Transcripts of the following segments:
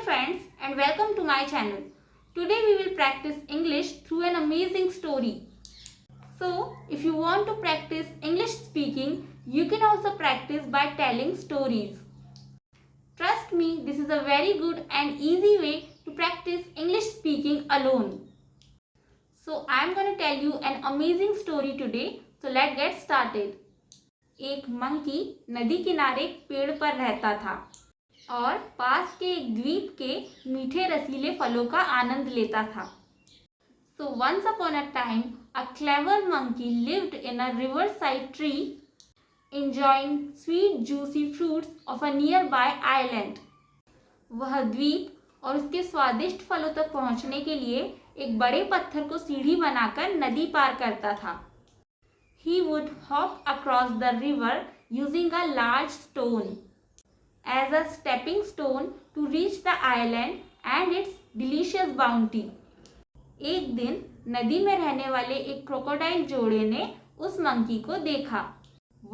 friends and welcome to my channel. Today we will practice English through an amazing story. So if you want to practice English speaking, you can also practice by telling stories. Trust me, this is a very good and easy way to practice English speaking alone. So I am going to tell you an amazing story today. So let's get started. एक monkey नदी किनारे एक पेड़ पर रहता था और पास के एक द्वीप के मीठे रसीले फलों का आनंद लेता था. So once upon a time, a clever monkey lived in a riverside tree, enjoying sweet juicy fruits of a nearby island. वह द्वीप और उसके स्वादिष्ट फलों तक पहुंचने के लिए एक बड़े पत्थर को सीढ़ी बनाकर नदी पार करता था. He would hop across the river using a large stone as a stepping stone to reach the island and its delicious bounty. एक दिन नदी में रहने वाले एक क्रोकोडाइल जोड़े ने उस मंकी को देखा.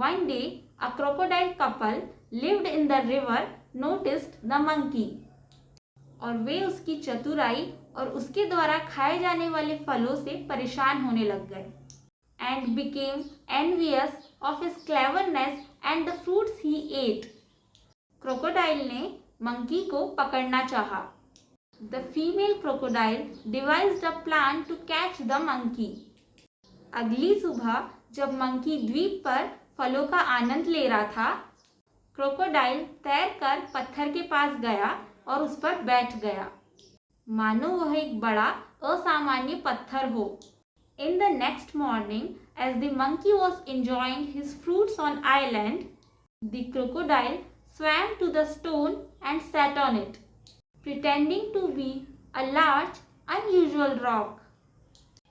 One day, a crocodile couple lived in the river noticed the monkey. और वे उसकी चतुराई और उसके द्वारा खाए जाने वाले फलों से परेशान होने लग गए. And became envious of his cleverness and the fruits he ate. Crocodile ने मंकी को पकड़ना चाहा. The female crocodile devised a plan to catch the monkey. अगली सुबह जब मंकी द्वीप पर फलों का आनंद ले रहा था, क्रोकोडाइल तैरकर पत्थर के पास गया और उस पर बैठ गया, मानो वह एक बड़ा असामान्य पत्थर हो. In the next morning, as the monkey was enjoying his fruits on island, the crocodile swam to the stone and sat on it, pretending to be a large, unusual rock.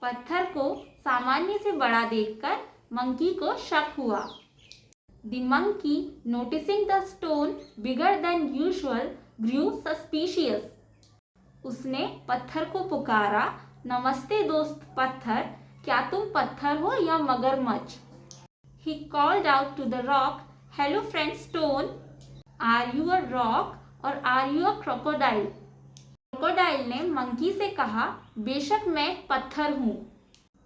पत्थर को सामान्य से बड़ा देखकर मंकी को शक हुआ. The monkey, noticing the stone bigger than usual, grew suspicious. उसने पत्थर को पुकारा, नमस्ते दोस्त पत्थर, क्या तुम पत्थर हो या मगरमच्छ? He called out to the rock, hello friend stone, are you a rock or are you a crocodile? Crocodile ने मंकी से कहा, बेशक मैं पत्थर हूँ,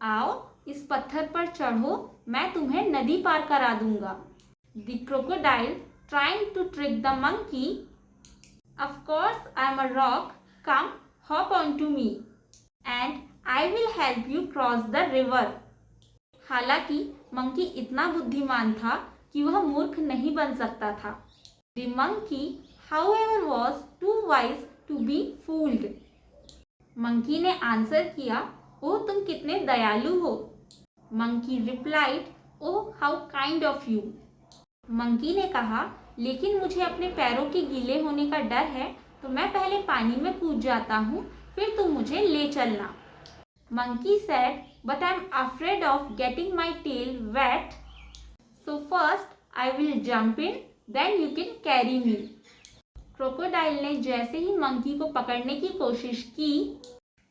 आओ इस पत्थर पर चढ़ो, मैं तुम्हें नदी पार करा दूंगा. The crocodile, trying to trick the monkey, of course I am a rock, come hop onto me and I will help you cross the river. हालांकि मंकी इतना बुद्धिमान था कि वह मूर्ख नहीं बन सकता था. The monkey, however, was too wise to be fooled. Monkey ने आंसर किया, ओह तुम कितने दयालु हो. Monkey replied, oh how kind of you. Monkey ने कहा, लेकिन मुझे अपने पैरों के गीले होने का डर है, तो मैं पहले पानी में कूद जाता हूँ, फिर तुम मुझे ले चलना. Monkey said, but I am afraid of getting my tail wet. So first I will jump in, then you can carry me. Crocodile ने जैसे ही मंकी को पकड़ने की कोशिश की,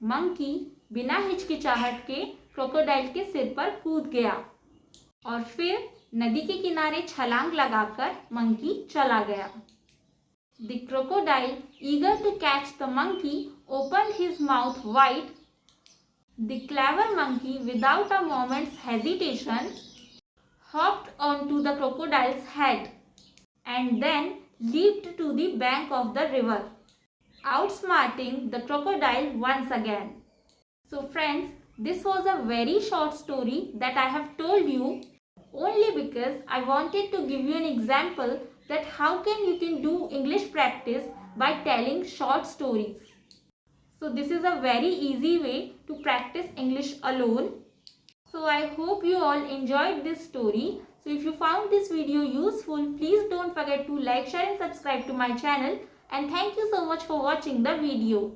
मंकी बिना हिचकिचाहट के क्रोकोडाइल के सिर पर कूद गया और फिर नदी के किनारे छलांग लगाकर मंकी चला गया. The crocodile, eager to catch the monkey, opened his mouth wide. The clever monkey, without a moment's hesitation, hopped onto the crocodile's head and then leaped to the bank of the river, outsmarting the crocodile once again. So friends, this was a very short story that I have told you only because I wanted to give you an example that how you can do English practice by telling short stories. So this is a very easy way to practice English alone. So I hope you all enjoyed this story. So if you found this video useful, please don't forget to like, share and subscribe to my channel. And thank you so much for watching the video.